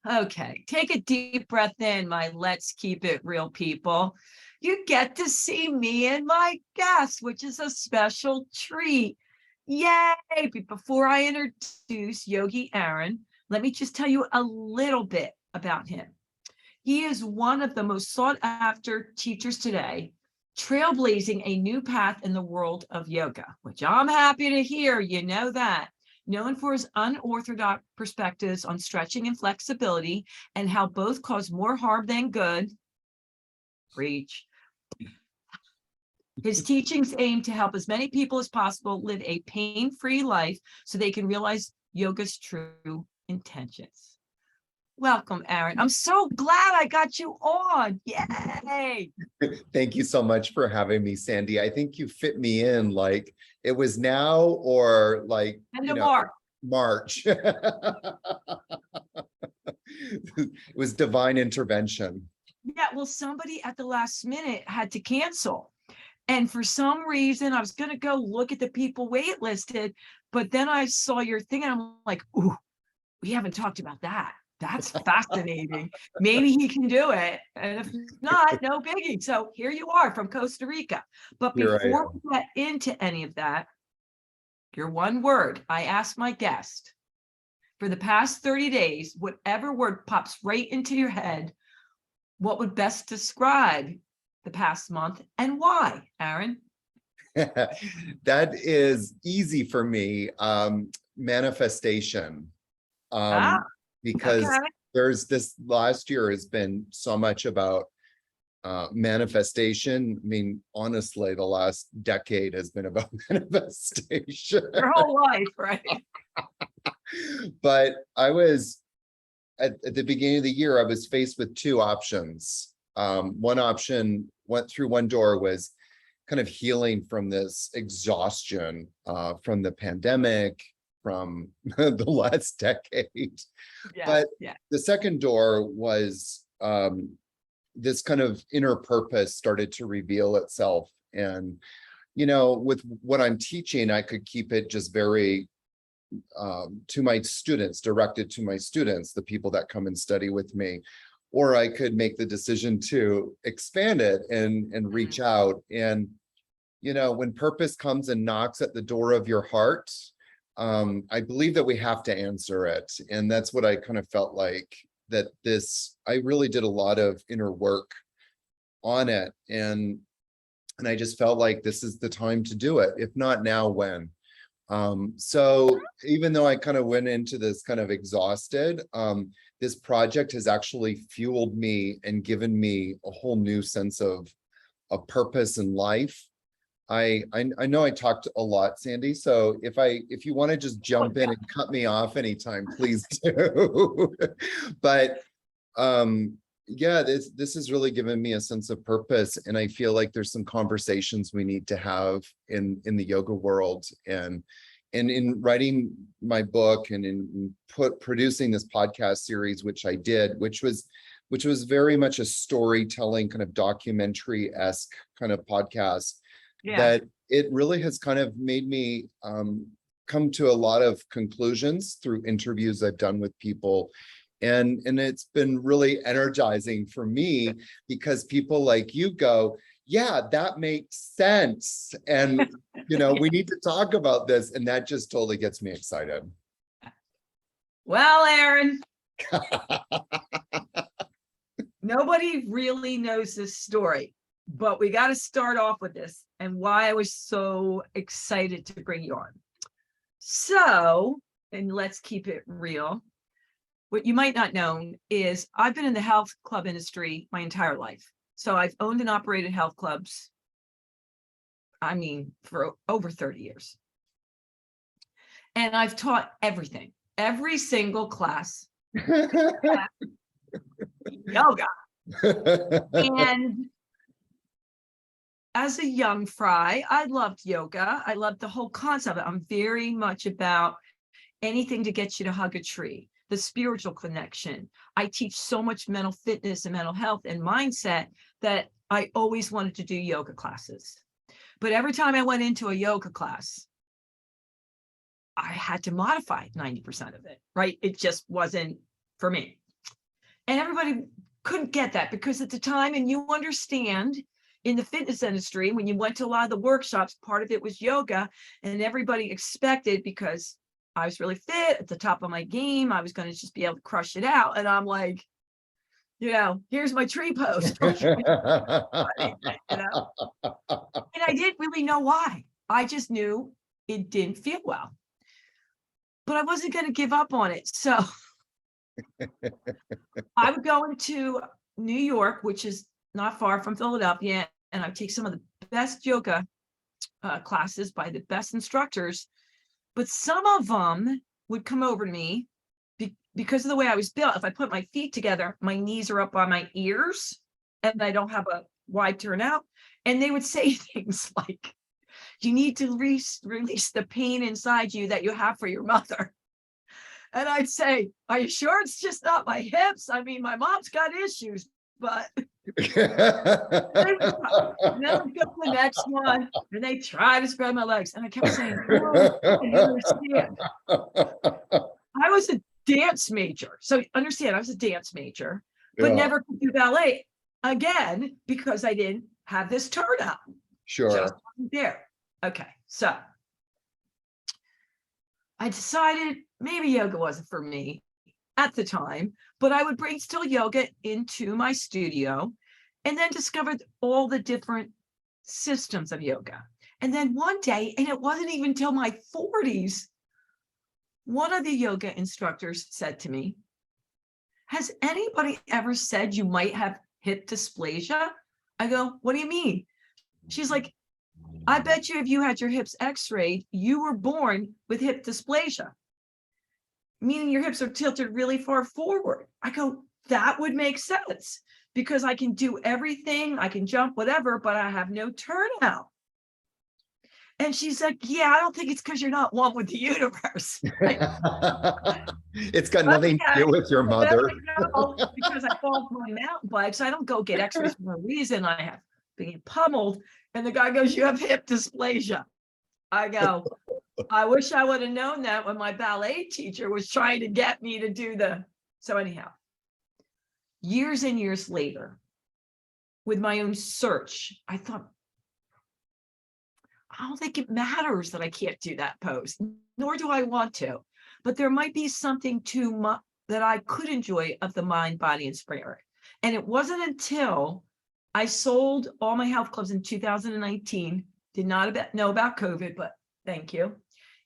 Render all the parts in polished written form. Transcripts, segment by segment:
Okay, take a deep breath in, my let's keep it real people. You get to see me and my guest, which is a special treat. Yay! But before I introduce Yogi Aaron, let me just tell you a little bit about him. He is one of the most sought after teachers today, trailblazing a new path in the world of yoga, which I'm happy to hear, you know that. Known for his unorthodox perspectives on stretching and flexibility and how both cause more harm than good. Preach. His teachings aim to help as many people as possible live a pain-free life so they can realize yoga's true intentions. Welcome, Aaron. I'm so glad I got you on. Yay! Thank you so much for having me, Sandy. I think you fit me in like it was now or like End of March. March. It was divine intervention. Yeah, well, somebody at the last minute had to cancel. And for some reason, I was going to go look at the people waitlisted, but then I saw your thing and I'm like, ooh, we haven't talked about that. That's fascinating. Maybe he can do it. And if not, no biggie. So here you are from Costa Rica. But before we get into any of that, your one word, I asked my guest for the past 30 days, whatever word pops right into your head, what would best describe the past month and why, Aaron? That is easy for me. Manifestation. Because there's this last year has been so much about manifestation. I mean, honestly, the last decade has been about manifestation. Your whole life, right? But I was, at the beginning of the year, I was faced with two options. One option went through one door was kind of healing from this exhaustion from the pandemic, from the last decade. But the second door was this kind of inner purpose started to reveal itself. And, you know, with what I'm teaching, I could keep it just very to my students, directed to my students, the people that come and study with me. Or I could make the decision to expand it and reach out. And, you know, when purpose comes and knocks at the door of your heart, I believe that we have to answer it. And that's what I kind of felt like that I really did a lot of inner work on it. And I just felt like this is the time to do it. If not now, when? So even though I kind of went into this kind of exhausted, this project has actually fueled me and given me a whole new sense of purpose in life. I know I talked a lot, Sandy. So if you want to just jump in and cut me off anytime, please do. But yeah, this has really given me a sense of purpose, and I feel like there's some conversations we need to have in the yoga world, and in writing my book and in producing this podcast series, which I did, which was very much a storytelling kind of documentary-esque kind of podcast. That it really has kind of made me come to a lot of conclusions through interviews I've done with people. And it's been really energizing for me because people like you go, yeah, that makes sense. And, you know, we need to talk about this. And that just totally gets me excited. Well, Aaron, nobody really knows this story, but we got to start off with this and why I was so excited to bring you on. So, and let's keep it real. What you might not know is I've been in the health club industry my entire life. So I've owned and operated health clubs, I mean, for over 30 years. And I've taught everything, every single class, yoga. And as a young fry, I loved yoga. I loved the whole concept. I'm very much about anything to get you to hug a tree, the spiritual connection. I teach so much mental fitness and mental health and mindset that I always wanted to do yoga classes. But every time I went into a yoga class, I had to modify 90% of it, right? It just wasn't for me. And everybody couldn't get that because at the time, and you understand, in the fitness industry, when you went to a lot of the workshops, part of it was yoga, and everybody expected, because I was really fit at the top of my game, I was going to just be able to crush it out. And I'm like, here's my tree pose. And I didn't really know why. I just knew it didn't feel well, but I wasn't going to give up on it. So I would go into New York, which is not far from Philadelphia, and I take some of the best yoga classes by the best instructors. But some of them would come over to me because of the way I was built. If I put my feet together, my knees are up on my ears and I don't have a wide turnout. And they would say things like, you need to release the pain inside you that you have for your mother. And I'd say, are you sure it's just not my hips? I mean, my mom's got issues, but and then I'd go to the next one and they try to spread my legs. And I kept saying, no, I understand. I was a dance major. So understand, I was a dance major, but never could do ballet again because I didn't have this turnout. Sure. Just wasn't there. Okay. So I decided maybe yoga wasn't for me at the time, but I would bring still yoga into my studio and then discovered all the different systems of yoga. And then one day, and it wasn't even till my 40s, one of the yoga instructors said to me, has anybody ever said you might have hip dysplasia? I go, what do you mean? She's like, I bet you if you had your hips x-rayed, you were born with hip dysplasia, meaning your hips are tilted really far forward. I go, that would make sense because I can do everything, I can jump, whatever, but I have no turnout. And she's like, yeah, I don't think it's because you're not one with the universe. It's got nothing to do with your mother. Because I fall off my mountain bike, so I don't go get x-rays for a reason. I have been pummeled. And the guy goes, you have hip dysplasia. I go, I wish I would have known that when my ballet teacher was trying to get me to do so anyhow, years and years later, with my own search, I thought, I don't think it matters that I can't do that pose, nor do I want to, but there might be something that I could enjoy of the mind, body, and spirit. And it wasn't until I sold all my health clubs in 2019, did not know about COVID, but thank you.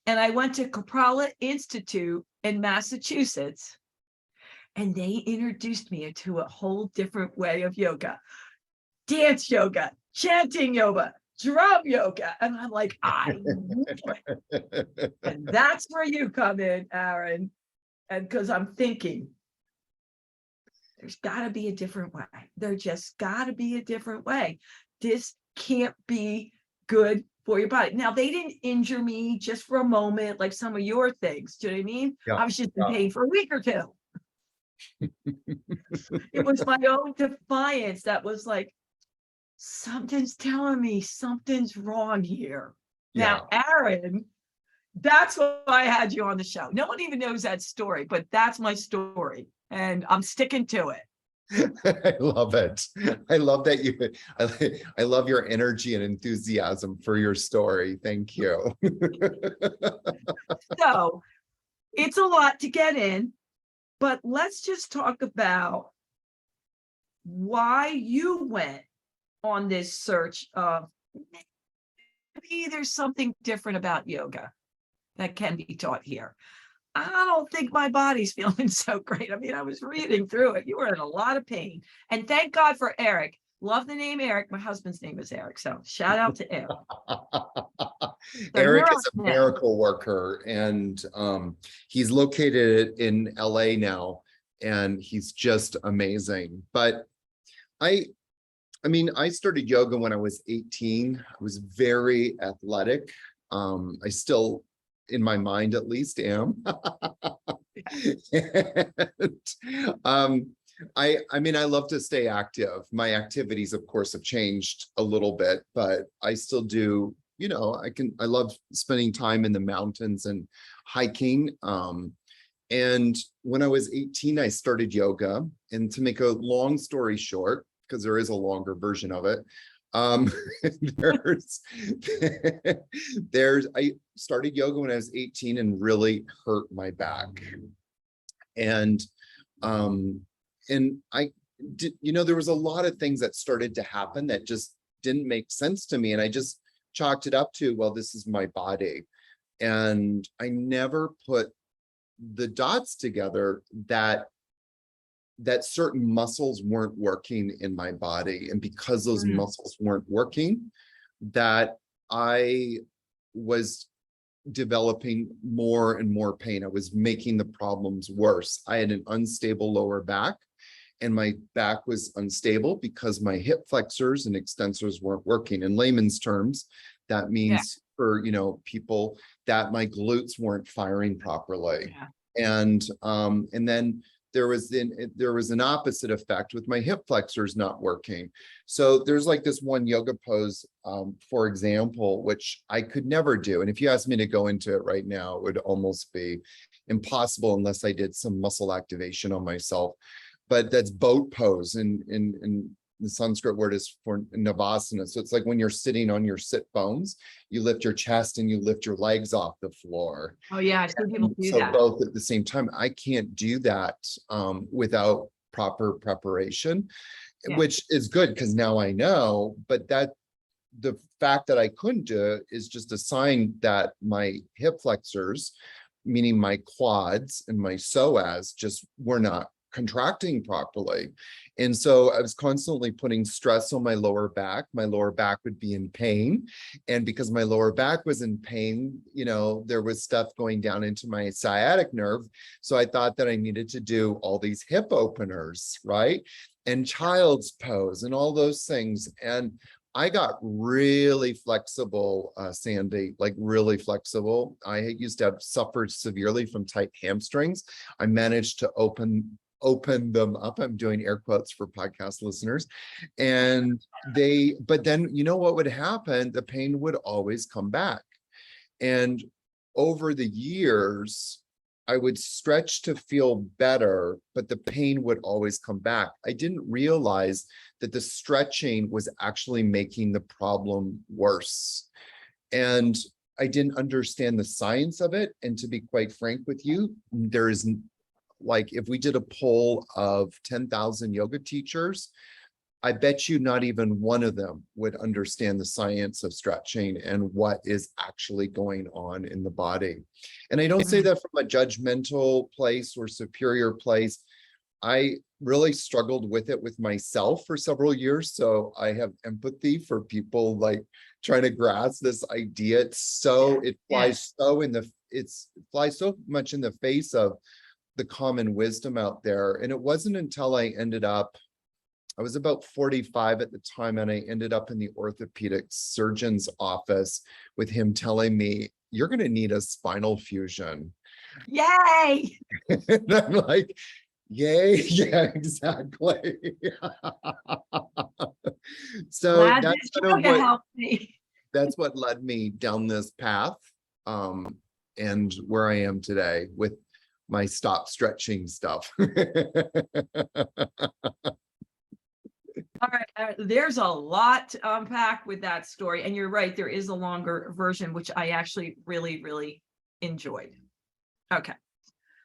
And I went to Caprala Institute in Massachusetts, and they introduced me to a whole different way of yoga, dance yoga, chanting yoga, drum yoga. And I'm like, I knew it. And that's where you come in, Aaron. And because I'm thinking, there's got to be a different way. There just got to be a different way. This can't be good for your body. Now, they didn't injure me just for a moment, like some of your things. Do you know what I mean? Yeah. I was just in pain for a week or two. It was my own defiance that was like, something's telling me something's wrong here. Yeah. Now, Aaron, that's why I had you on the show. No one even knows that story, but that's my story. And I'm sticking to it. I love it. I love that I love your energy and enthusiasm for your story. Thank you. So it's a lot to get in, but let's just talk about why you went on this search of maybe there's something different about yoga that can be taught here. I don't think my body's feeling so great. I mean, I was reading through it. You were in a lot of pain. And thank God for Eric. Love the name Eric. My husband's name is Eric. So shout out to Eric. Eric is a miracle worker, and he's located in LA now, and he's just amazing. But I mean, I started yoga when I was 18. I was very athletic. I still, in my mind at least, am. And, I mean, I love to stay active. My activities, of course, have changed a little bit, but I still do, I love spending time in the mountains and hiking. And when I was 18, I started yoga. And to make a long story short, because there is a longer version of it, um, there's, I started yoga when I was 18 and really hurt my back. And, I did, there was a lot of things that started to happen that just didn't make sense to me. And I just chalked it up to, well, this is my body. And I never put the dots together that certain muscles weren't working in my body. And because those muscles weren't working, that I was developing more and more pain. I was making the problems worse. I had an unstable lower back, and my back was unstable because my hip flexors and extensors weren't working. In layman's terms, that means for people that my glutes weren't firing properly. And then there was an opposite effect with my hip flexors not working. So there's like this one yoga pose, for example, which I could never do. And if you asked me to go into it right now, it would almost be impossible unless I did some muscle activation on myself. But that's boat pose, and the Sanskrit word is for navasana. So it's like when you're sitting on your sit bones, you lift your chest and you lift your legs off the floor. Oh yeah, I've seen people do So that. both at the same time. I can't do that without proper preparation, which is good because now I know. But the fact that I couldn't do it is just a sign that my hip flexors, meaning my quads and my psoas, just were not contracting properly. And so I was constantly putting stress on my lower back. My lower back would be in pain. And because my lower back was in pain, there was stuff going down into my sciatic nerve. So I thought that I needed to do all these hip openers, right? And child's pose and all those things. And I got really flexible, Sandy, like really flexible. I used to have suffered severely from tight hamstrings. I managed to open them up. I'm doing air quotes for podcast listeners. And but then what would happen? The pain would always come back. And over the years, I would stretch to feel better, but the pain would always come back. I didn't realize that the stretching was actually making the problem worse. And I didn't understand the science of it. And to be quite frank with you, there is, like, if we did a poll of 10,000 yoga teachers, I bet you not even one of them would understand the science of stretching and what is actually going on in the body. And I don't say that from a judgmental place or superior place. I really struggled with it with myself for several years. So I have empathy for people like trying to grasp this idea. It flies flies so much in the face of the common wisdom out there. And it wasn't until I was about 45 at the time, and I ended up in the orthopedic surgeon's office with him telling me, you're going to need a spinal fusion. Yay! And I'm like, yay, yeah, exactly. So that's kind of that's what led me down this path, and where I am today with my stop stretching stuff. All right, there's a lot to unpack with that story. And you're right, there is a longer version, which I actually really, really enjoyed. Okay,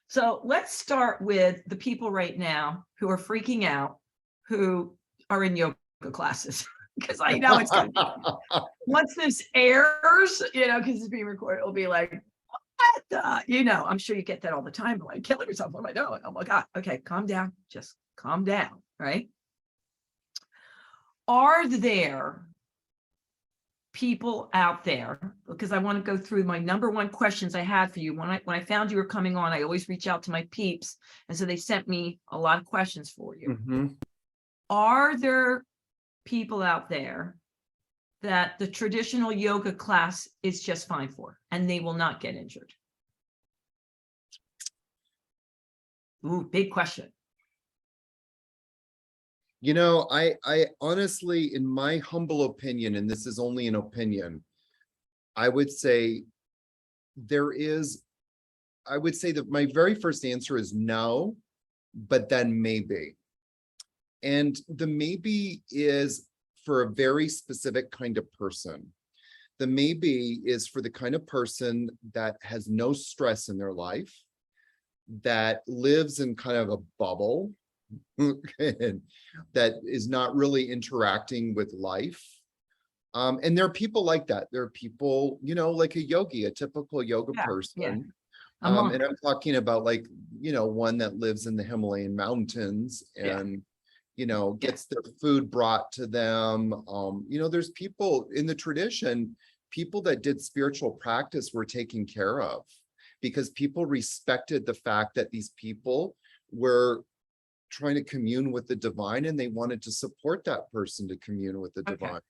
so let's start with the people right now who are freaking out, who are in yoga classes. Because I know it's going to be, once this airs, because it's being recorded, it'll be like, I'm sure you get that all the time. Like, killing yourself. What am I doing? Oh my God. Okay, calm down. Just calm down. Right? Are there people out there? Because I want to go through my number one questions I had for you. When I found you were coming on, I always reach out to my peeps, and so they sent me a lot of questions for you. Are there people out there that the traditional yoga class is just fine for, and they will not get injured? Ooh, big question. I honestly, in my humble opinion, and this is only an opinion, I would say there is I would say that my very first answer is no, but then maybe. And the maybe is for a very specific kind of person. The maybe is for the kind of person that has no stress in their life, that lives in kind of a bubble, and that is not really interacting with life. And there are people like that. There are people, like a yogi, a typical yoga Yeah, person. a monk. And I'm talking about like, one that lives in the Himalayan mountains Yeah. and, gets their food brought to them. There's people in the tradition, people that did spiritual practice were taken care of because people respected the fact that these people were trying to commune with the divine and they wanted to support that person to commune with the Okay. divine.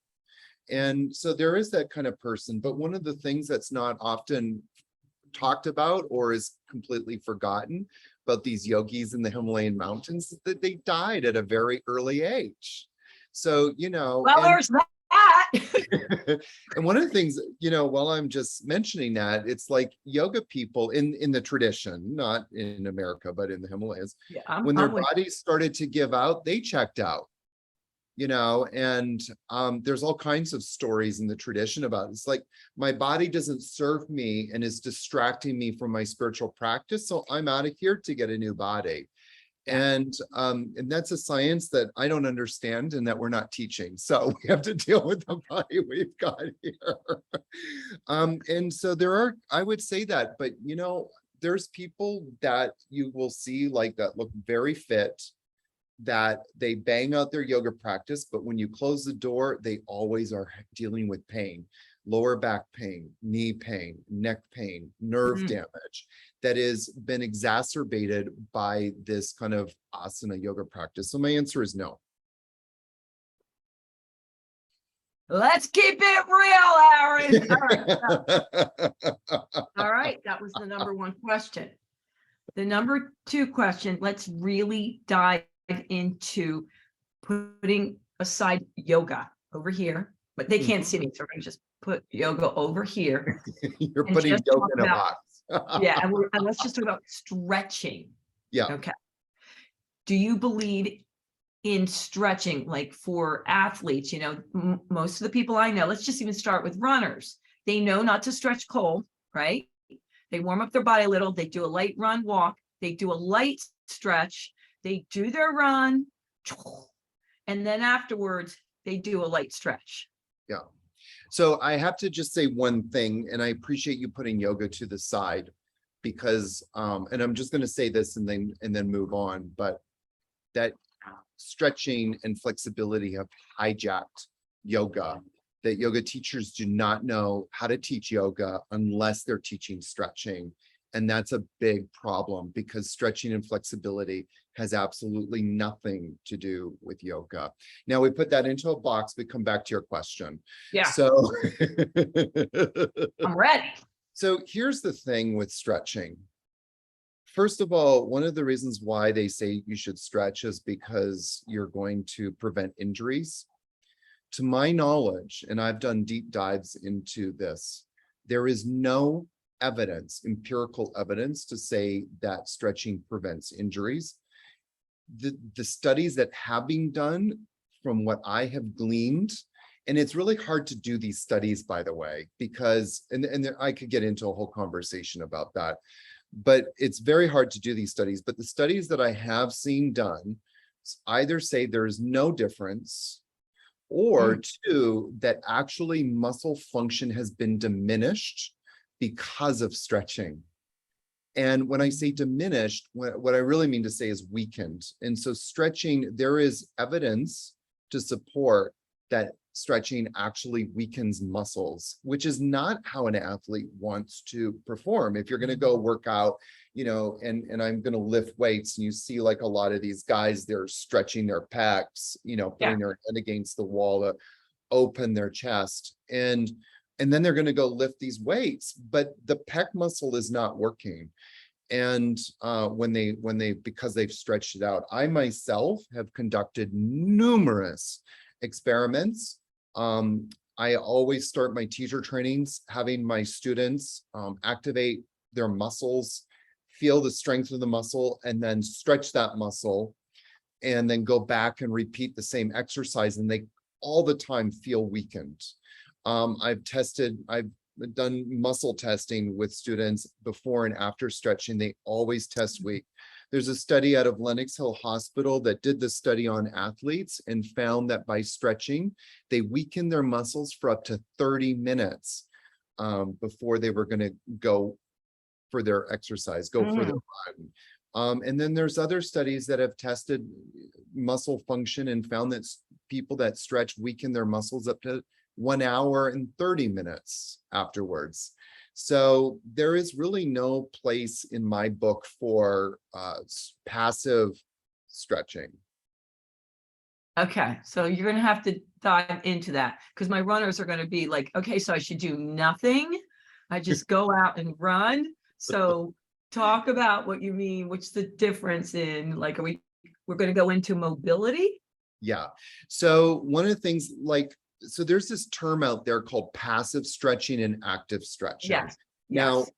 And so there is that kind of person. But one of the things that's not often talked about or is completely forgotten about these yogis in the Himalayan mountains is that they died at a very early age. So, Well, there's that. and one of the things, while I'm just mentioning that, it's like yoga people in the tradition, not in America, but in the Himalayas, Yeah, when their I'm with bodies started to give out, they checked out. And there's all kinds of stories in the tradition about it. It's like my body doesn't serve me and is distracting me from my spiritual practice, so I'm out of here to get a new body. Yeah. And that's a science that I don't understand and that we're not teaching. So we have to deal with the body we've got here. And so I would say that, but there's people that you will see like that look very fit, that they bang out their yoga practice, but when you close the door, they always are dealing with pain, lower back pain, knee pain, neck pain, nerve damage that has been exacerbated by this kind of asana yoga practice. So my answer is no. Let's keep it real, Aaron. All right. That was the number one question. The number two question, let's really dive into putting aside yoga over here, but they can't see me, so we're gonna just put yoga over here. You're and putting just yoga talk in a about- box. Yeah, and let's just talk about stretching. Yeah. Okay. Do you believe in stretching, like for athletes? Most of the people I know, let's just even start with runners. They know not to stretch cold, right? They warm up their body a little. They do a light run, walk. They do a light stretch. They do their run. And then afterwards, they do a light stretch. Yeah. So I have to just say one thing, and I appreciate you putting yoga to the side because, and I'm just going to say this and then move on, but that stretching and flexibility have hijacked yoga, that yoga teachers do not know how to teach yoga unless they're teaching stretching. And that's a big problem because stretching and flexibility has absolutely nothing to do with yoga. Now we put that into a box, we come back to your question. Yeah. So I'm ready. So here's the thing with stretching. First of all, one of the reasons why they say you should stretch is because you're going to prevent injuries. To my knowledge, and I've done deep dives into this, there is no evidence, empirical evidence to say that stretching prevents injuries. The studies that have been done, from what I have gleaned, and it's really hard to do these studies, by the way, because, and I could get into a whole conversation about that, but it's very hard to do these studies. But the studies that I have seen done either say there's no difference, or two, that actually muscle function has been diminished because of stretching. And when I say diminished, what I really mean to say is weakened. And so stretching, there is evidence to support that stretching actually weakens muscles, which is not how an athlete wants to perform. If you're going to go work out, and I'm going to lift weights, and you see like a lot of these guys, they're stretching their pecs, putting their head against the wall to open their chest. And then they're going to go lift these weights, but the pec muscle is not working. And because they've stretched it out, I myself have conducted numerous experiments. I always start my teacher trainings having my students activate their muscles feel the strength of the muscle, and then stretch that muscle, and then go back and repeat the same exercise, and they all the time feel weakened. I've done muscle testing with students before and after stretching. They always test weak. There's a study out of Lenox Hill Hospital that did the study on athletes and found that by stretching, they weakened their muscles for up to 30 minutes before they were going to go for their exercise, go for their run. And then there's other studies that have tested muscle function and found that people that stretch weaken their muscles up to 1 hour and 30 minutes afterwards. So there is really no place in my book for passive stretching. Okay, so you're going to have to dive into that, because my runners are going to be like, okay, so I should do nothing. I just go out and run. So talk about what you mean. What's the difference in, like, we're going to go into mobility? Yeah. So one of the things, like, so there's this term out there called passive stretching and active stretching. Yes. Now, Yes.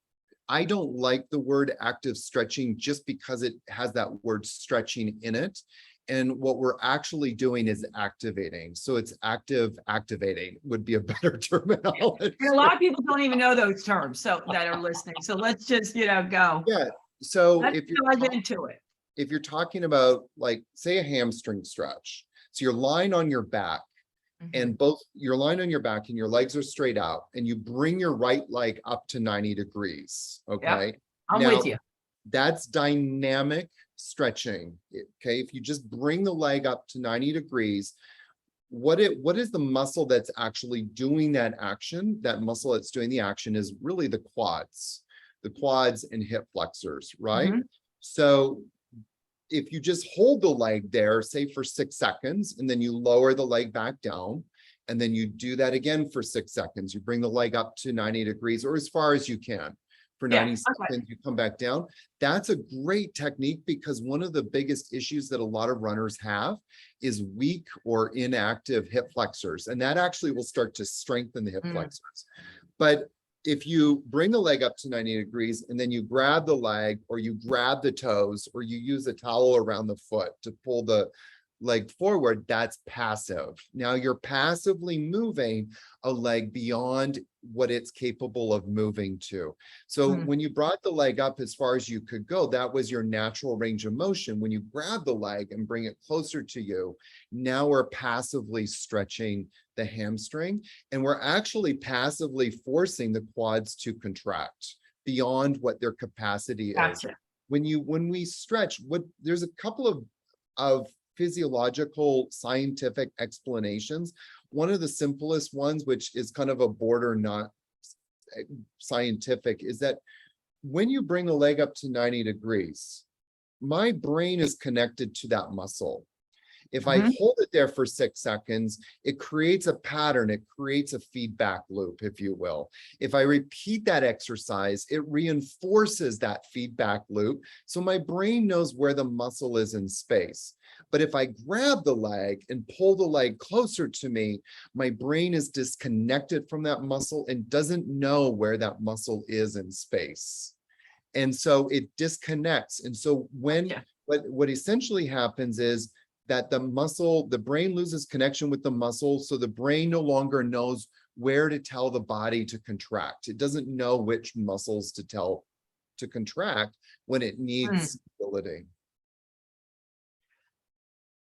I don't like the word active stretching just because it has that word stretching in it. And what we're actually doing is activating. So it's active activating would be a better terminology. And a lot of people don't even know those terms, so that are listening. So let's just, go. Yeah. So Let's if dive into it. if you're talking about, like, say, a hamstring stretch, so you're lying on your back, and you're lying on your back and your legs are straight out, and you bring your right leg up to 90 degrees. Okay. I'm Now, with you. that's dynamic stretching. Okay. If you just bring the leg up to 90 degrees, what is the muscle that's actually doing that action? That muscle that's doing the action is really the quads and hip flexors, right? So if you just hold the leg there, say for 6 seconds, and then you lower the leg back down, and then you do that again for 6 seconds, you bring the leg up to 90 degrees or as far as you can. For 90 seconds, you come back down. That's a great technique, because one of the biggest issues that a lot of runners have is weak or inactive hip flexors. And that actually will start to strengthen the hip flexors. But if you bring the leg up to 90 degrees and then you grab the leg, or you grab the toes, or you use a towel around the foot to pull the leg forward, that's passive. Now you're passively moving a leg beyond what it's capable of moving to. So when you brought the leg up as far as you could go, that was your natural range of motion. When you grab the leg and bring it closer to you, now we're passively stretching the hamstring, and we're actually passively forcing the quads to contract beyond what their capacity is. When we stretch, there's a couple of physiological scientific explanations. One of the simplest ones, which is kind of a border not scientific, is that when you bring the leg up to 90 degrees, my brain is connected to that muscle. If I hold it there for 6 seconds, it creates a pattern. It creates a feedback loop, if you will. If I repeat that exercise, it reinforces that feedback loop. So my brain knows where the muscle is in space. But if I grab the leg and pull the leg closer to me, my brain is disconnected from that muscle and doesn't know where that muscle is in space. And so it disconnects. And so what essentially happens is that the brain loses connection with the muscle. So the brain no longer knows where to tell the body to contract. It doesn't know which muscles to tell to contract when it needs stability.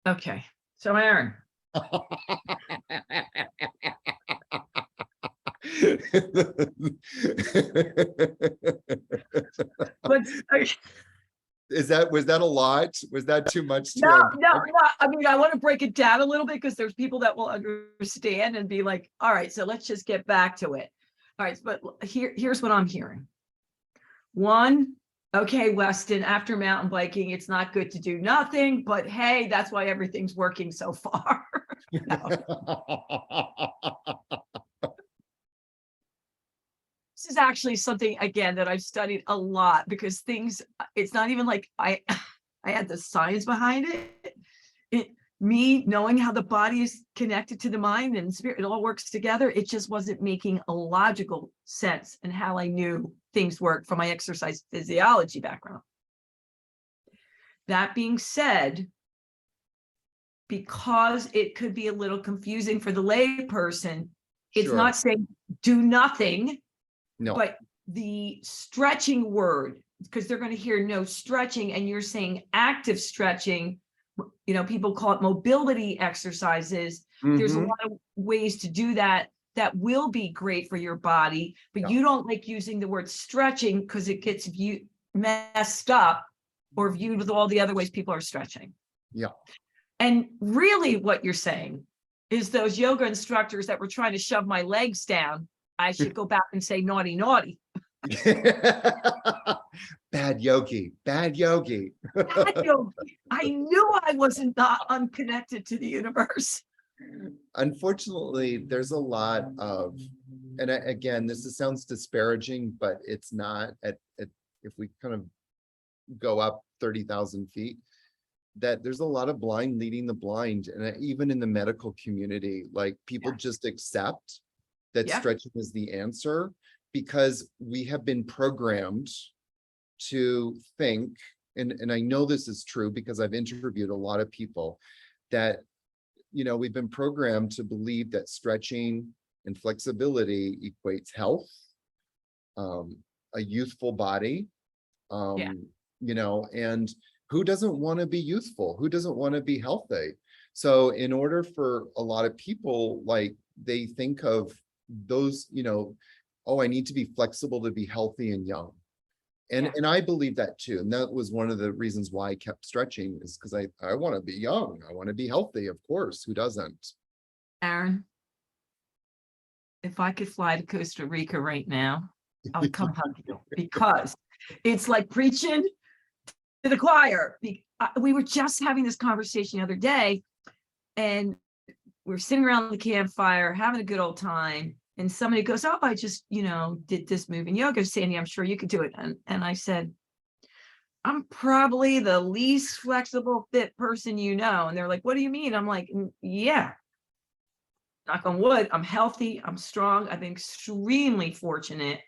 Okay. So Aaron. Was that a lot? Was that too much? No. I mean, I want to break it down a little bit, because there's people that will understand and be like, all right, so let's just get back to it. All right, but here's what I'm hearing. One, okay, Weston, after mountain biking, it's not good to do nothing, but hey, that's why everything's working so far. This is actually something, again, that I've studied a lot, because it's not even like I had the science behind it. Me knowing how the body is connected to the mind and spirit, it all works together. It just wasn't making a logical sense in how I knew things work from my exercise physiology background. That being said, because it could be a little confusing for the lay person, it's Sure. not saying do nothing, No, but the stretching word, because they're going to hear no stretching, and you're saying active stretching. You know, people call it mobility exercises. There's a Mhm. lot of ways to do that that will be great for your body, but Yeah. you don't like using the word stretching because it gets messed up or viewed with all the other ways people are stretching. Yeah. And really what you're saying is those yoga instructors that were trying to shove my legs down, I should go back and say naughty, naughty. Bad yogi, bad yogi. I knew I wasn't not unconnected to the universe. Unfortunately, there's a lot of, and again, sounds disparaging, but it's not. If we kind of go up 30,000 feet, that there's a lot of blind leading the blind, and even in the medical community, like people just accept that stretching is the answer because we have been programmed to think, and I know this is true because I've interviewed a lot of people, that we've been programmed to believe that stretching and flexibility equates health, a youthful body, and who doesn't want to be youthful? Who doesn't want to be healthy? So in order for a lot of people, like they think of those, oh, I need to be flexible to be healthy and young. And I believe that too. And that was one of the reasons why I kept stretching, is because I want to be young. I want to be healthy. Of course, who doesn't? Aaron, if I could fly to Costa Rica right now, I'll come hug you, because it's like preaching to the choir. We were just having this conversation the other day, and we're sitting around the campfire having a good old time. And somebody goes, oh, I just, did this move in yoga. Sandy, I'm sure you could do it. And I said, I'm probably the least flexible, fit person you know. And they're like, what do you mean? I'm like, yeah, knock on wood, I'm healthy, I'm strong, I've been extremely fortunate.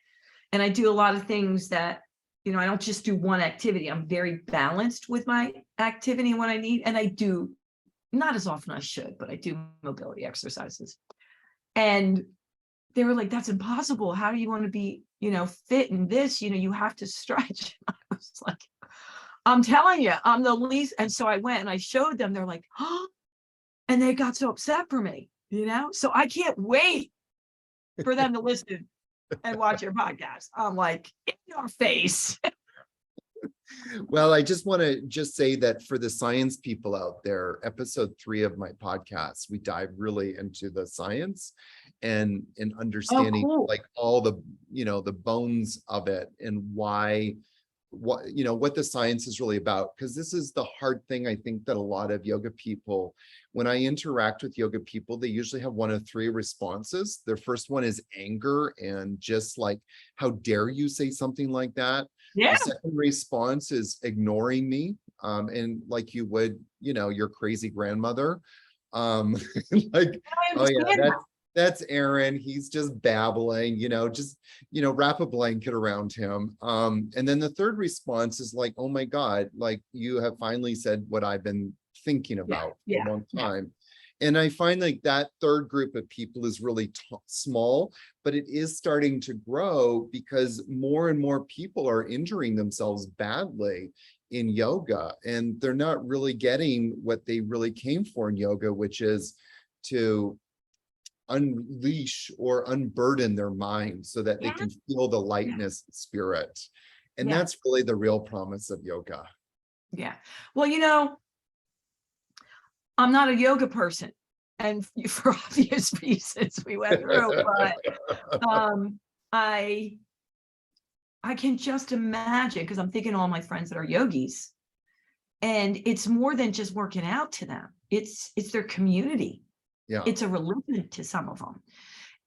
And I do a lot of things that, I don't just do one activity. I'm very balanced with my activity and what I need. And I do, not as often as I should, but I do mobility exercises. And they were like, that's impossible. How do you want to be, fit in this? You have to stretch. I was like, I'm telling you, I'm the least. And so I went and I showed them. They're like, oh, and they got so upset for me, So I can't wait for them to listen and watch your podcast. I'm like, in your face. Well, I just want to say that for the science people out there, episode 3 of my podcast, we dive really into the science and understanding like all the, the bones of it, and what the science is really about. Because this is the hard thing, I think, that a lot of yoga people, when I interact with yoga people, they usually have one of 3 responses. Their first one is anger, and just like, how dare you say something like that? The second response is ignoring me, and like you would, your crazy grandmother. Like, oh yeah, that's Aaron. He's just babbling, wrap a blanket around him. And then the third response is like, oh my God, like you have finally said what I've been thinking about for a long time. And I find like that third group of people is really small, but it is starting to grow because more and more people are injuring themselves badly in yoga, and they're not really getting what they really came for in yoga, which is to unleash or unburden their mind so that they can feel the lightness spirit. And that's really the real promise of yoga. Yeah. Well, I'm not a yoga person, and for obvious reasons we went through, but I can just imagine, because I'm thinking all my friends that are yogis, and it's more than just working out to them. It's their community. Yeah. It's a religion to some of them.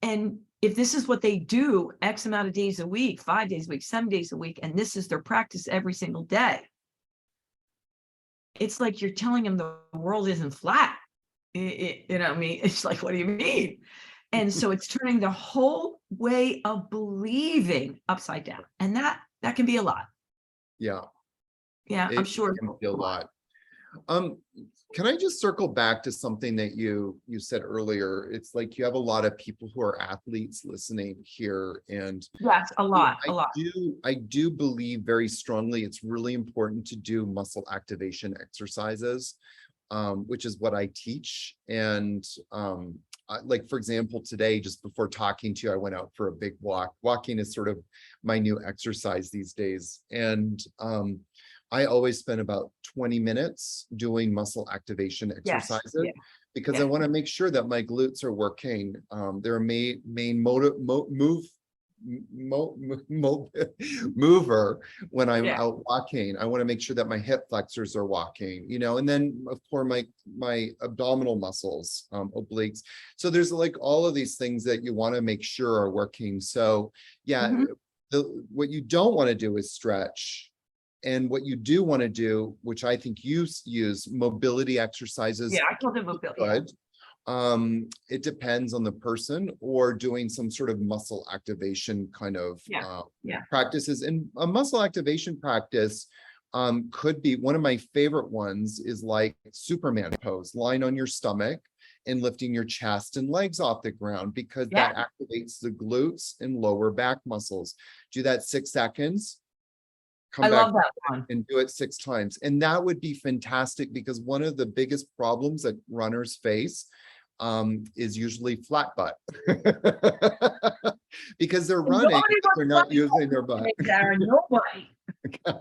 And if this is what they do X amount of days a week, 5 days a week, 7 days a week, and this is their practice every single day, it's like you're telling them the world isn't flat. It's like, what do you mean? And so it's turning the whole way of believing upside down. And that can be a lot. Yeah. Yeah, I'm It sure. can be a lot. Um, can I just circle back to something that you said earlier? It's like you have a lot of people who are athletes listening here, and Yes, a lot, a lot. I do believe very strongly it's really important to do muscle activation exercises, which is what I teach. And like, for example, today, just before talking to you, I went out for a big walk. Walking is sort of my new exercise these days. And I always spend about 20 minutes doing muscle activation Yes, exercises yeah, because I yeah. want to make sure that my glutes are working. They're a main mover when I'm Yeah. out walking. I want to make sure that my hip flexors are walking, and then of course my abdominal muscles, obliques. So there's like all of these things that you want to make sure are working. So yeah, Mhm. what you don't want to do is stretch. And what you do want to do, which I think you use mobility exercises, Yeah, I call them mobility. Yeah. good. It depends on the person, or doing some sort of muscle activation kind of Yeah, yeah. practices. And a muscle activation practice could be, one of my favorite ones is like Superman pose, lying on your stomach and lifting your chest and legs off the ground, because Yeah. that activates the glutes and lower back muscles. Do that 6 seconds, I come back love that one. and do it 6 times. And that would be fantastic, because one of the biggest problems that runners face is usually flat butt. Because they're running, Nobody but they're not using their butt. wants Aaron, nobody. Come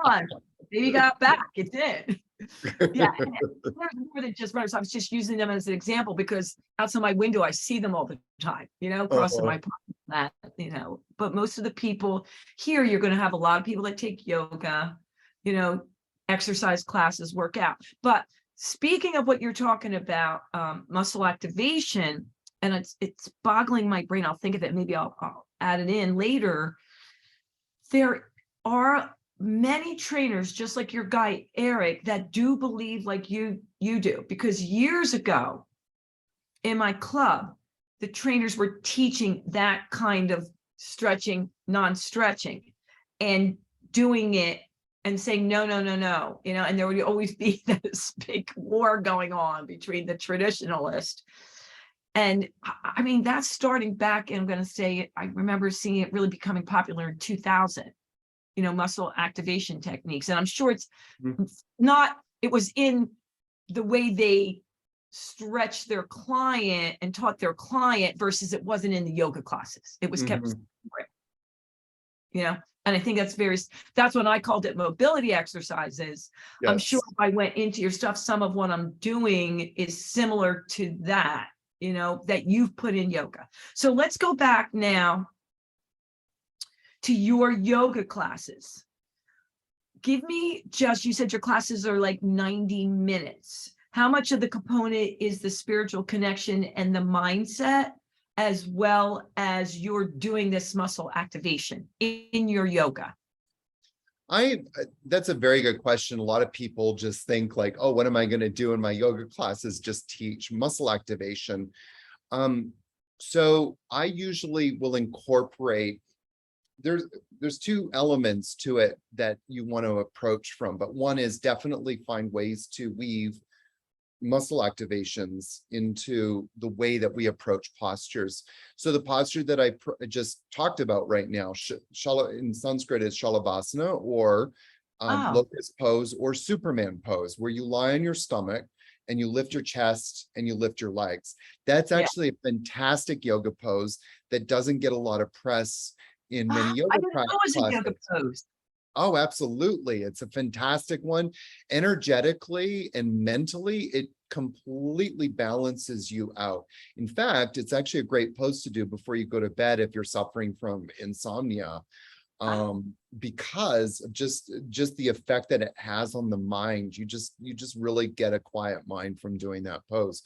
on. Maybe got back. It did. Yeah. And there's more than just runners. I was just using them as an example because outside my window, I see them all the time, crossing my path, but most of the people here, you're going to have a lot of people that take yoga, exercise classes, work out. But speaking of what you're talking about, muscle activation, and it's boggling my brain. I'll think of it. Maybe I'll add it in later. There are many trainers, just like your guy Eric, that do believe like you do, because years ago in my club, the trainers were teaching that kind of stretching, non-stretching, and doing it and saying no, no, no, no, and there would always be this big war going on between the traditionalists. And I mean, that's starting back, and I'm going to say, I remember seeing it really becoming popular in 2000, muscle activation techniques. And I'm sure it's not, it was in the way they stretched their client and taught their client versus it wasn't in the yoga classes. It was kept separate, and I think that's when I called it mobility exercises. Yes. I'm sure if I went into your stuff, some of what I'm doing is similar to that, that you've put in yoga. So let's go back now to your yoga classes. Give me you said your classes are like 90 minutes. How much of the component is the spiritual connection and the mindset, as well as you're doing this muscle activation in your yoga? That's a very good question. A lot of people just think like, oh, what am I going to do in my yoga classes? Just teach muscle activation. So I usually will incorporate, there's 2 elements to it that you want to approach from, but one is definitely find ways to weave muscle activations into the way that we approach postures. So the posture that I just talked about right now, in Sanskrit is Shalabhasana, or locust pose, or Superman pose, where you lie on your stomach and you lift your chest and you lift your legs. That's actually a fantastic yoga pose that doesn't get a lot of press in many yoga classes. A yoga pose. Oh, absolutely. It's a fantastic one. Energetically and mentally, it completely balances you out. In fact, it's actually a great pose to do before you go to bed if you're suffering from insomnia, because of just the effect that it has on the mind. You just really get a quiet mind from doing that pose.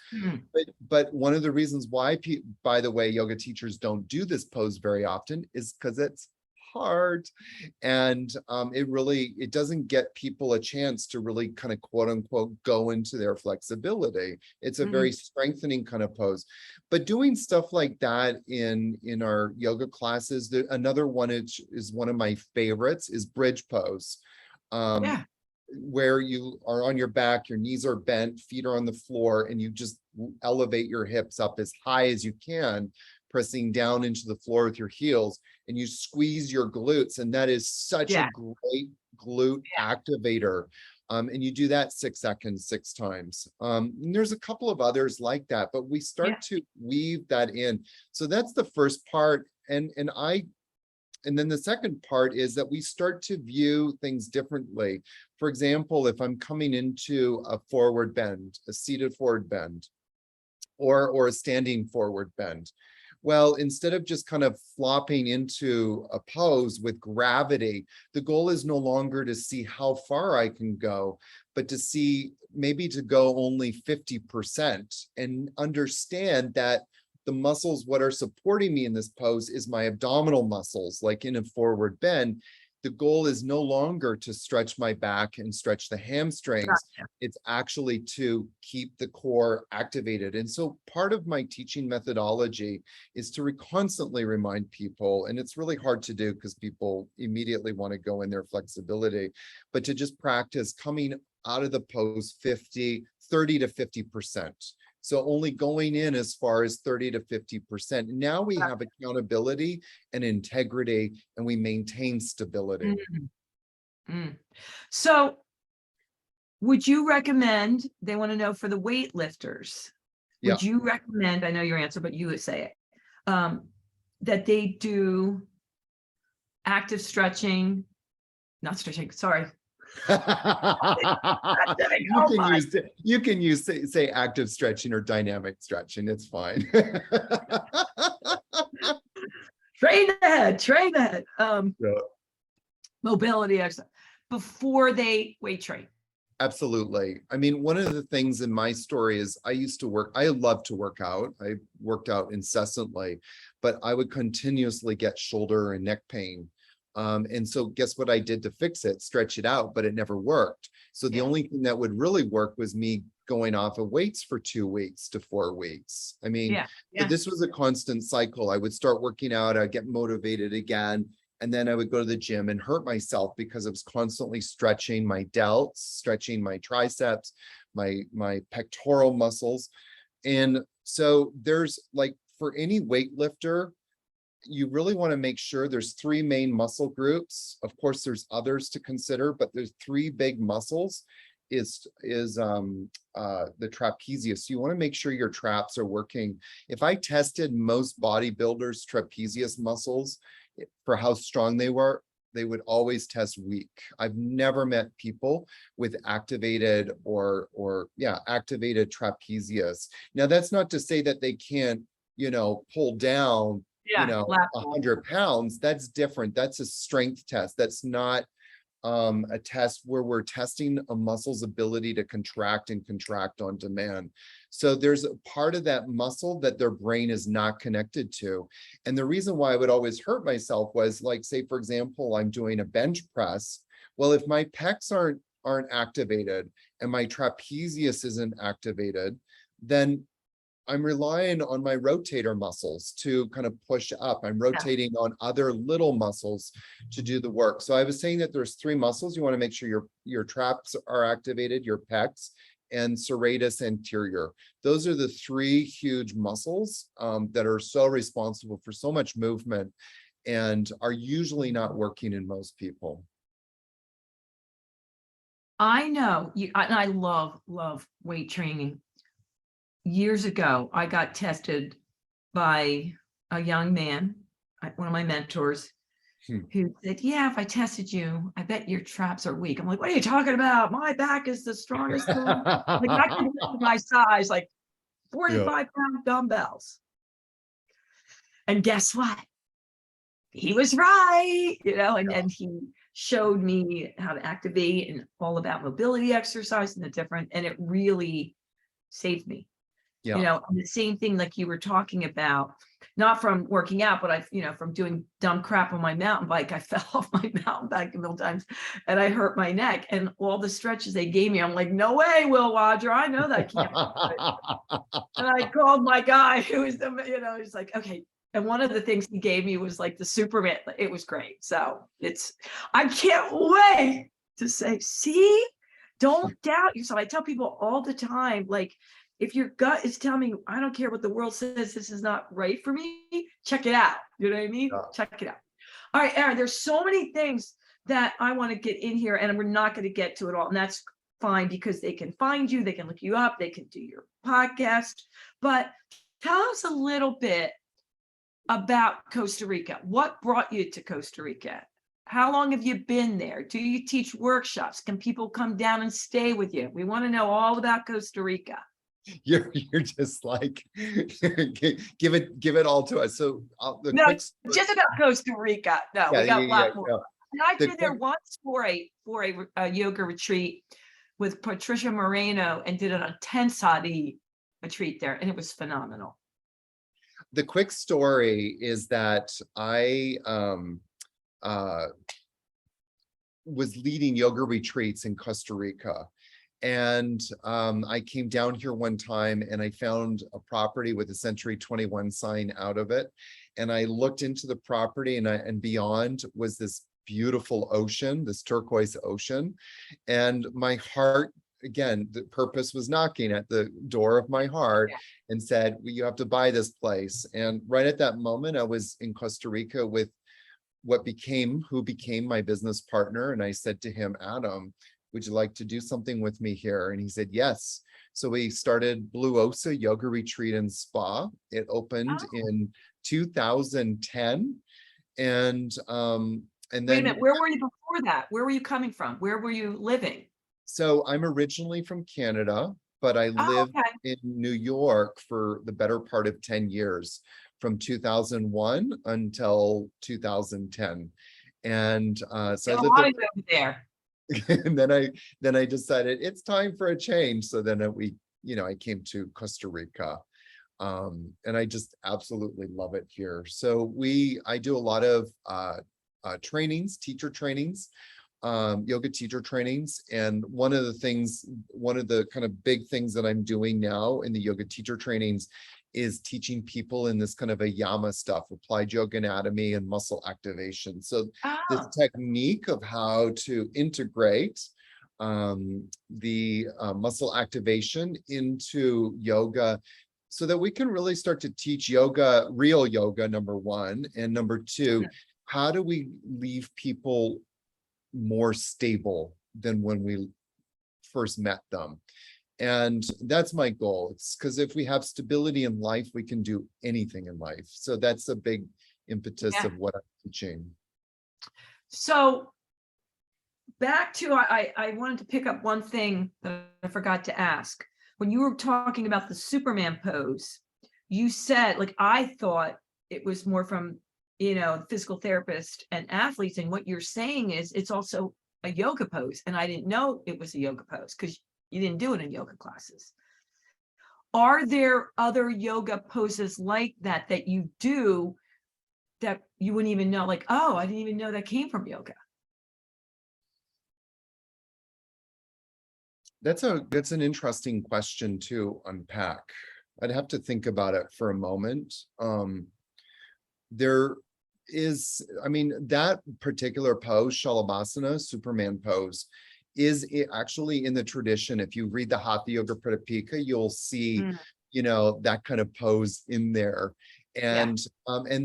But one of the reasons why, by the way, yoga teachers don't do this pose very often is because it's hard. And it doesn't get people a chance to really kind of quote unquote go into their flexibility. It's a very strengthening kind of pose. But doing stuff like that in our yoga classes, another one is one of my favorites is bridge pose. Yeah. Where you are on your back, your knees are bent, feet are on the floor, and you just elevate your hips up as high as you can, pressing down into the floor with your heels, and you squeeze your glutes. And that is such a great glute activator. And you do that 6 seconds, 6 times. And there's a couple of others like that, but we start to weave that in. So that's the first part. And then the second part is that we start to view things differently. For example, if I'm coming into a forward bend, a seated forward bend, or a standing forward bend, well, instead of just kind of flopping into a pose with gravity, the goal is no longer to see how far I can go, but to see maybe to go only 50% and understand that the muscles, what are supporting me in this pose is my abdominal muscles, like in a forward bend. The goal is no longer to stretch my back and stretch the hamstrings. It's actually to keep the core activated. And so part of my teaching methodology is to constantly remind people, and it's really hard to do because people immediately want to go in their flexibility, but to just practice coming out of the pose 30 to 50%. So only going in as far as 30 to 50%. Now we have accountability and integrity, and we maintain stability. So would you recommend, they want to know for the weightlifters, would you recommend, I know your answer, but you would say it, that they do active stretching, not stretching, sorry. You can use say active stretching or dynamic stretching. It's fine. Train the head. Mobility exercise before they weight train. Absolutely. I mean, one of the things in my story is I love to work out. I worked out incessantly, but I would continuously get shoulder and neck pain. And so guess what I did to fix it? Stretch it out, but it never worked. So the only thing that would really work was me going off of weights for 2 weeks to 4 weeks. I mean, so this was a constant cycle. I would start working out, I'd get motivated again, and then I would go to the gym and hurt myself because I was constantly stretching my delts, stretching my triceps, my pectoral muscles. And so there's like, for any weightlifter, you really want to make sure there's 3 main muscle groups. Of course, there's others to consider, but there's 3 big muscles is the trapezius. You want to make sure your traps are working. If I tested most bodybuilders' trapezius muscles for how strong they were, they would always test weak. I've never met people with activated activated trapezius. Now, that's not to say that they can't, pull down 100 pounds. That's different. That's a strength test. That's not a test where we're testing a muscle's ability to contract and contract on demand. So there's a part of that muscle that their brain is not connected to. And the reason why I would always hurt myself was, like, say, for example, I'm doing a bench press. Well, if my pecs aren't activated and my trapezius isn't activated, then I'm relying on my rotator muscles to kind of push up. I'm rotating on other little muscles to do the work. So I was saying that there's 3 muscles. You want to make sure your traps are activated, your pecs, and serratus anterior. Those are the 3 huge muscles that are so responsible for so much movement and are usually not working in most people. I know you, and I love weight training. Years ago, I got tested by a young man, one of my mentors, who said, if I tested you, I bet your traps are weak. I'm like, what are you talking about? My back is the strongest. Like, I can lift my size, like 45-pound dumbbells. And guess what? He was right, and he showed me how to activate and all about mobility exercise and and it really saved me. Yeah. And the same thing like you were talking about, not from working out, but from doing dumb crap on my mountain bike. I fell off my mountain bike a million times and I hurt my neck, and all the stretches they gave me, I'm like, no way, Will Roger, I know that can't be good. And I called my guy who was he's like, okay. And one of the things he gave me was like the Superman. It was great. So I can't wait to say, see, don't doubt yourself. I tell people all the time, like, if your gut is telling me, I don't care what the world says, this is not right for me, check it out. You know what I mean? Yeah. Check it out. All right, Aaron, there's so many things that I want to get in here, and we're not going to get to it all. And that's fine, because they can find you, they can look you up, they can do your podcast. But tell us a little bit about Costa Rica. What brought you to Costa Rica? How long have you been there? Do you teach workshops? Can people come down and stay with you? We want to know all about Costa Rica. You're just like, give it all to us. So No, just about Costa Rica. No, we got a lot more. yeah. And I've been there once for a yoga retreat with Patricia Moreno, and did an intensity retreat there, and it was phenomenal. The quick story is that I was leading yoga retreats in Costa Rica. And I came down here one time and I found a property with a Century 21 sign out of it. And I looked into the property, and beyond was this beautiful ocean, this turquoise ocean. And my heart, again, the purpose was knocking at the door of my heart and said, well, you have to buy this place. And right at that moment, I was in Costa Rica with who became my business partner. And I said to him, Adam, would you like to do something with me here? And he said, yes. So we started Blue Osa Yoga Retreat and Spa. It opened in 2010. And then— Wait a minute, where were you before that? Where were you coming from? Where were you living? So I'm originally from Canada, but I lived in New York for the better part of 10 years, from 2001 until 2010. And so I lived over there. And then I decided it's time for a change. So then I came to Costa Rica, and I just absolutely love it here. So I do a lot of trainings, teacher trainings, yoga teacher trainings. And one of the kind of big things that I'm doing now in the yoga teacher trainings is teaching people in this kind of AYAMA stuff, applied yoga anatomy and muscle activation. So this technique of how to integrate the muscle activation into yoga, so that we can really start to teach yoga, real yoga, number one. And number two, how do we leave people more stable than when we first met them? And that's my goal. It's because if we have stability in life, we can do anything in life. So that's a big impetus of what I'm teaching. So back to, I wanted to pick up one thing that I forgot to ask. When you were talking about the Superman pose, you said, like, I thought it was more from, physical therapist and athletes. And what you're saying is it's also a yoga pose. And I didn't know it was a yoga pose because you didn't do it in yoga classes. Are there other yoga poses like that you do that you wouldn't even know? Like, oh, I didn't even know that came from yoga. That's an interesting question to unpack. I'd have to think about it for a moment. There is, that particular pose, Shalabhasana, Superman pose, is actually in the tradition. If you read the Hatha Yoga Pradipika, you'll see, that kind of pose in there. And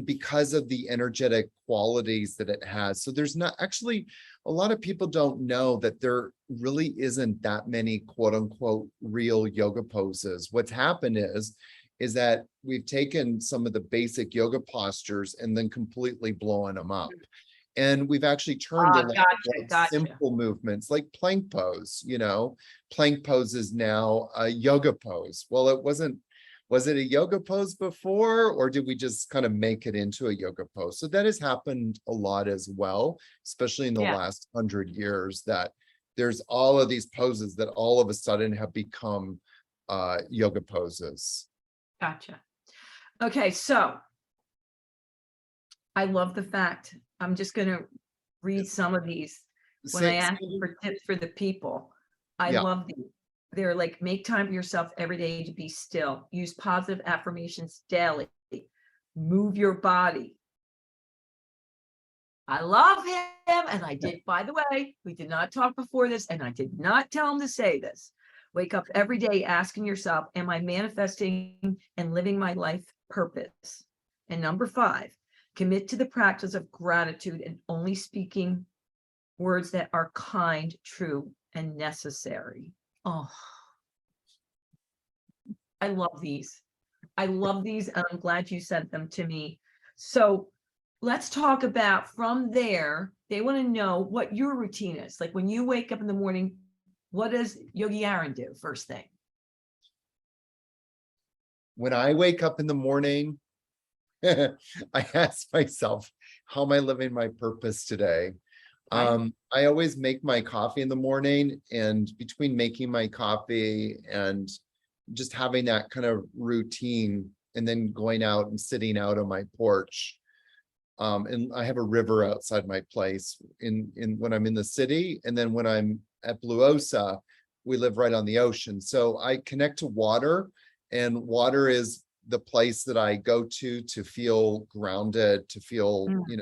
because of the energetic qualities that it has. So there's not actually, a lot of people don't know that there really isn't that many quote unquote real yoga poses. What's happened is that we've taken some of the basic yoga postures and then completely blown them up. And we've actually turned simple movements like plank pose. Plank pose is now a yoga pose. Well, was it a yoga pose before, or did we just kind of make it into a yoga pose? So that has happened a lot as well, especially in the last 100 years, that there's all of these poses that all of a sudden have become yoga poses. Gotcha. Okay, so I love the fact, I'm just going to read some of these when I ask for tips for the people. I Yeah. love these. They're like, make time for yourself every day to be still. Use positive affirmations daily. Move your body. I love him. And I did, by the way, we did not talk before this, and I did not tell him to say this. Wake up every day asking yourself, am I manifesting and living my life purpose? And number 5, commit to the practice of gratitude and only speaking words that are kind, true, and necessary. Oh, I love these. I love these, and I'm glad you sent them to me. So let's talk about from there. They want to know what your routine is. Like when you wake up in the morning, what does Yogi Aaron do first thing? When I wake up in the morning, I ask myself, how am I living my purpose today? Right. I always make my coffee in the morning, and between making my coffee and just having that kind of routine and then going out and sitting out on my porch. And I have a river outside my place in when I'm in the city, and then when I'm at Blue Osa, we live right on the ocean. So I connect to water, and water is the place that I go to feel grounded, to feel, Yeah.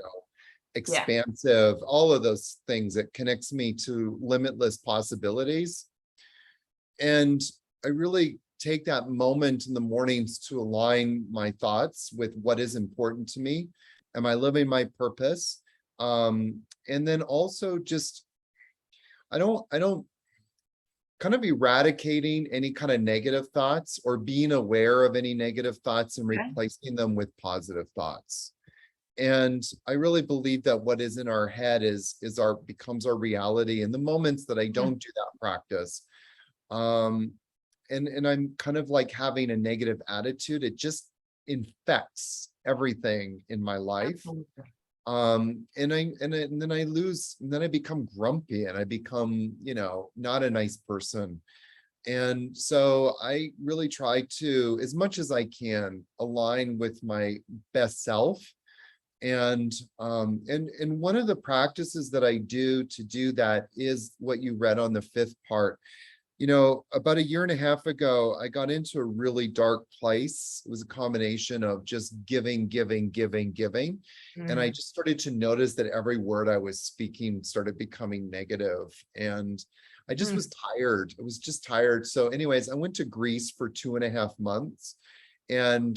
expansive, all of those things. It connects me to limitless possibilities. And I really take that moment in the mornings to align my thoughts with what is important to me. Am I living my purpose? And then also just, I don't kind of eradicating any kind of negative thoughts, or being aware of any negative thoughts and Okay. replacing them with positive thoughts. And I really believe that what is in our head becomes our reality. And the moments that I don't do that practice, and I'm kind of like having a negative attitude, it just infects everything in my life. Absolutely. And then I become grumpy, and I become, not a nice person. And so I really try to, as much as I can, align with my best self. And one of the practices that I do to do that is what you read on the 5th part. About a year and a half ago, I got into a really dark place. It was a combination of just giving. And I just started to notice that every word I was speaking started becoming negative. And I just was tired. I was just tired. So anyways, I went to Greece for 2.5 months. And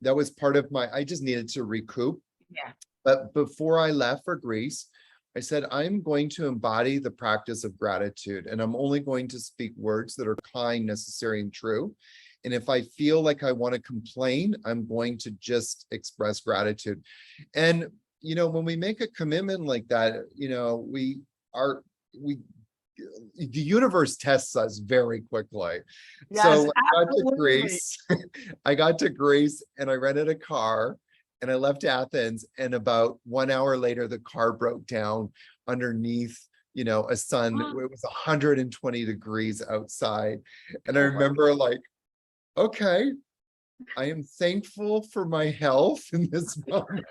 that was part of I just needed to recoup. Yeah. But before I left for Greece, I said, I'm going to embody the practice of gratitude, and I'm only going to speak words that are kind, necessary, and true. And if I feel like I want to complain, I'm going to just express gratitude. And, when we make a commitment like that, the universe tests us very quickly. Yes, So when I got to absolutely. Greece, I got to Greece and I rented a car and I left Athens. And about 1 hour later, the car broke down underneath, a sun. It was 120 degrees outside. And I remember like, okay, I am thankful for my health in this moment.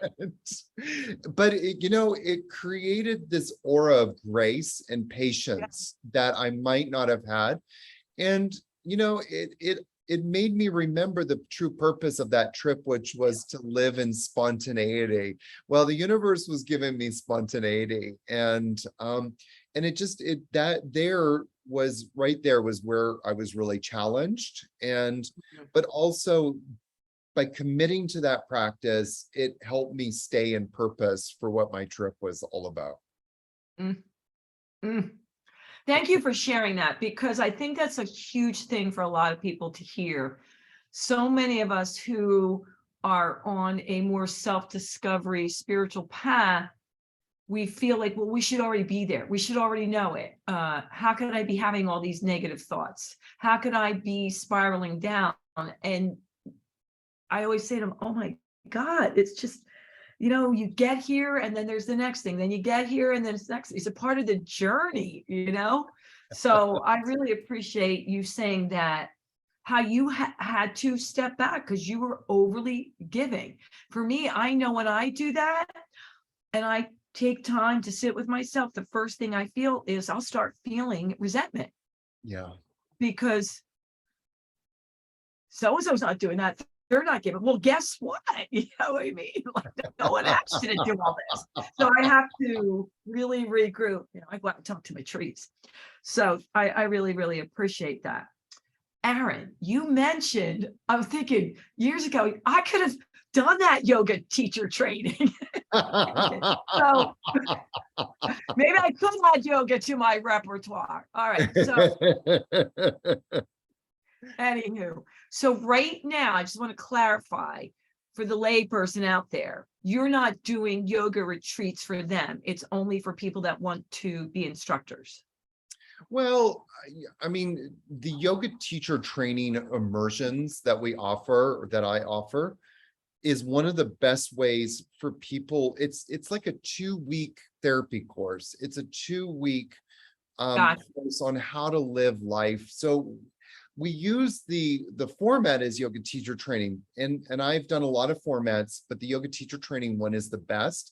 But it created this aura of grace and patience that I might not have had. And it made me remember the true purpose of that trip, which was to live in spontaneity. Well, the universe was giving me spontaneity, and there was where I was really challenged. And but also, by committing to that practice, it helped me stay in purpose for what my trip was all about. Mm, mm. Thank you for sharing that, because I think that's a huge thing for a lot of people to hear. So many of us who are on a more self-discovery spiritual path, we feel like, well, we should already be there. We should already know it. How could I be having all these negative thoughts? How could I be spiraling down? And I always say to them, oh my God, it's just, you get here and then there's the next thing. Then you get here and then it's next. It's a part of the journey, So I really appreciate you saying that how you had to step back because you were overly giving. For me, I know when I do that and I take time to sit with myself, the first thing I feel is I'll start feeling resentment Yeah. because so-and-so's not doing that. They're not giving. Well, guess what? You know what I mean? Like, no one asked you to do all this. So I have to really regroup. You know, I go out and talk to my trees. So I really, really appreciate that. Aaron, you mentioned, I'm thinking years ago, I could have done that yoga teacher training. So maybe I could add yoga to my repertoire. All right. So anywho, so right now, I just want to clarify for the layperson out there, you're not doing yoga retreats for them. It's only for people that want to be instructors. Well, I mean, the yoga teacher training immersions that we offer, or that I offer, is one of the best ways for people. It's like a 2-week therapy course. It's a 2-week Gotcha. course on how to live life. So we use the format as yoga teacher training, and I've done a lot of formats, but the yoga teacher training one is the best.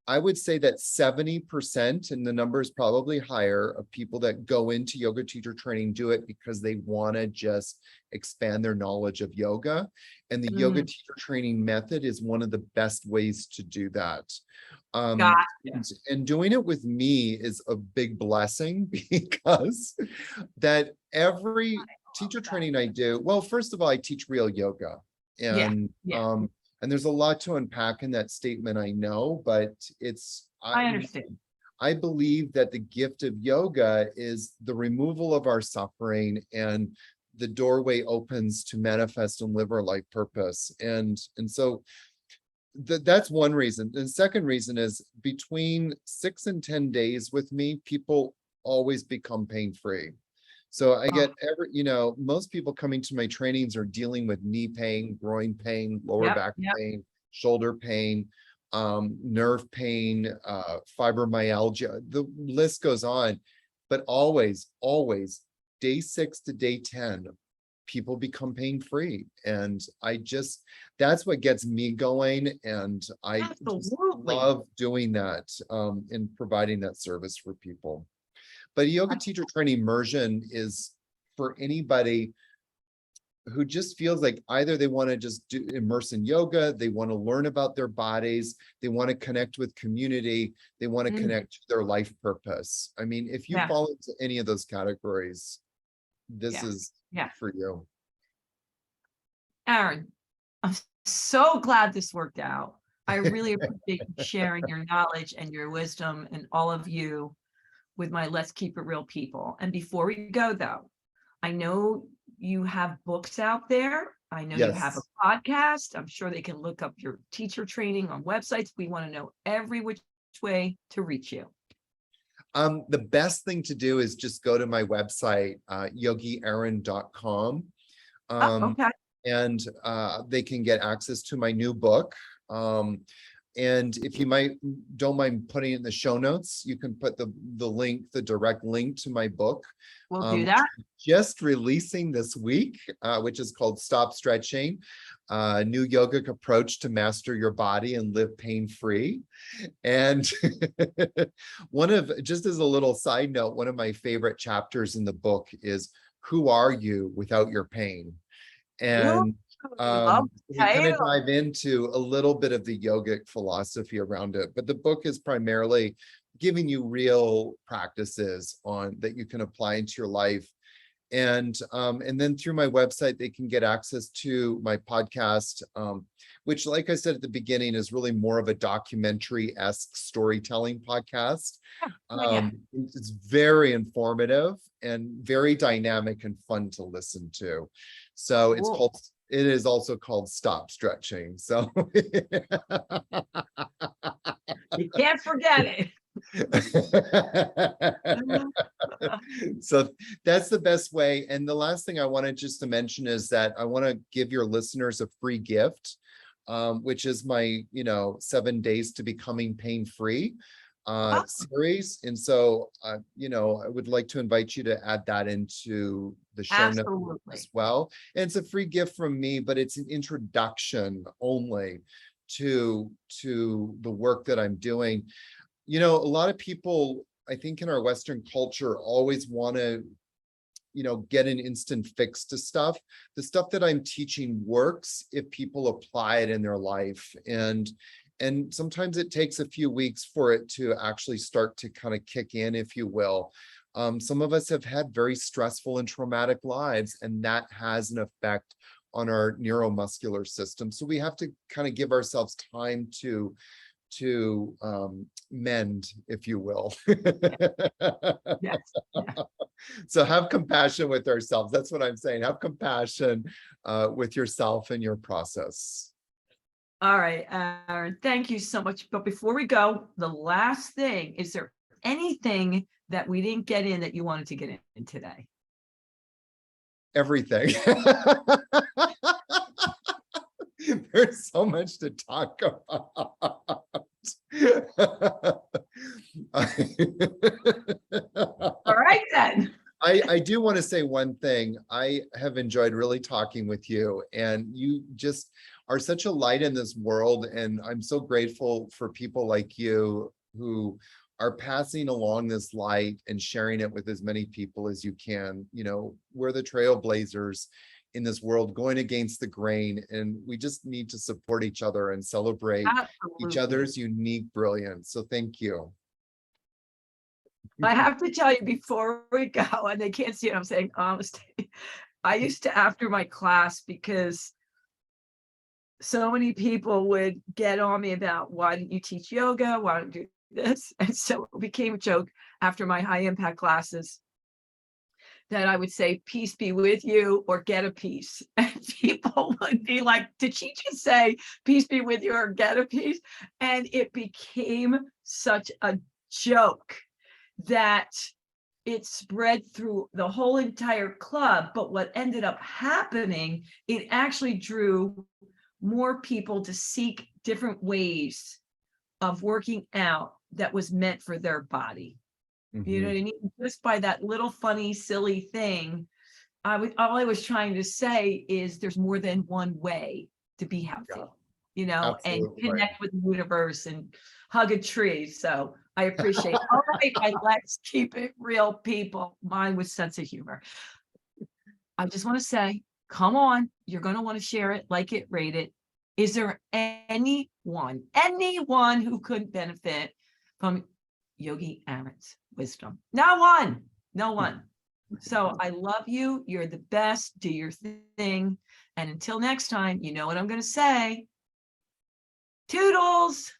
I would say that 70%, and the number is probably higher, of people that go into yoga teacher training do it because they want to just expand their knowledge of yoga. And the yoga teacher training method is one of the best ways to do that. Gotcha. And doing it with me is a big blessing because that every teacher training I do, well, first of all, I teach real yoga. And and there's a lot to unpack in that statement, I know, but I understand. I believe that the gift of yoga is the removal of our suffering, and the doorway opens to manifest and live our life purpose. And so that's one reason. And the second reason is between 6 and 10 days with me, people always become pain-free. So I get most people coming to my trainings are dealing with knee pain, groin pain, lower back pain, shoulder pain, nerve pain, fibromyalgia. The list goes on, but always, day 6 to day 10, people become pain-free. And that's what gets me going. And I just love doing that, and providing that service for people. But a yoga teacher training immersion is for anybody who just feels like either they want to just immerse in yoga, they want to learn about their bodies, they want to connect with community, they want to connect to their life purpose. I mean, if you fall into any of those categories, this is for you. Aaron, I'm so glad this worked out. I really appreciate you sharing your knowledge and your wisdom and all of you with my Let's Keep It Real people. And before we go though, I know you have books out there. I know you have a podcast. I'm sure they can look up your teacher training on websites. We want to know every which way to reach you. The best thing to do is just go to my website, yogiaaron.com. Okay. And they can get access to my new book. And if you don't mind putting it in the show notes, you can put the link, the direct link to my book. We'll do that. Just releasing this week, which is called Stop Stretching, New Yogic Approach to Master Your Body and Live Pain-Free. And just as a little side note, one of my favorite chapters in the book is Who Are You Without Your Pain? And we kind of dive into a little bit of the yogic philosophy around it, but the book is primarily giving you real practices that you can apply into your life. And then through my website, they can get access to my podcast, which, like I said at the beginning, is really more of a documentary-esque storytelling podcast. It's very informative and very dynamic and fun to listen to. So it is also called Stop Stretching. So you can't forget it. So that's the best way. And the last thing I wanted just to mention is that I want to give your listeners a free gift, which is my 7 days to becoming pain-free. Oh, series. And so, you know, I would like to invite you to add that into the show notes as absolutely. well. And it's a free gift from me, but it's an introduction only to the work that I'm doing. You know, a lot of people, I think in our Western culture, always want to, you know, get an instant fix to stuff. The stuff that I'm teaching works if people apply it in their life. And sometimes it takes a few weeks for it to actually start to kind of kick in, if you will. Some of us have had very stressful and traumatic lives, and that has an effect on our neuromuscular system. So we have to kind of give ourselves time to mend, if you will. Yes. Yeah. So have compassion with ourselves. That's what I'm saying. Have compassion with yourself and your process. All right, Aaron, thank you so much. But before we go, the last thing, is there anything that we didn't get in that you wanted to get in today? Everything. There's so much to talk about. All right, then. I do want to say one thing. I have enjoyed really talking with you, and you just are such a light in this world. And I'm so grateful for people like you who are passing along this light and sharing it with as many people as you can. You know, we're the trailblazers in this world, going against the grain, and we just need to support each other and celebrate each Absolutely. other's unique brilliance. So thank you. I have to tell you before we go, and they can't see it, I'm saying honestly, I used to, after my class, because so many people would get on me about, why didn't you teach yoga? Why don't you do this? And so it became a joke after my high impact classes that I would say, peace be with you, or get a piece. And people would be like, did she just say, peace be with you, or get a piece? And it became such a joke that it spread through the whole entire club. But what ended up happening, it actually drew more people to seek different ways of working out that was meant for their body. You know Mhm. what I mean? Just by that little funny, silly thing, all I was trying to say is there's more than one way to be Yeah, healthy, you know, and absolutely. connect with the universe and hug a tree. So I appreciate. All right, my let's keep it real people. Mine with sense of humor. I just want to say, come on, you're going to want to share it, like it, rate it. Is there anyone who could benefit from Yogi Aaron's wisdom? No one, no one. So I love you. You're the best. Do your thing. And until next time, you know what I'm going to say. Toodles.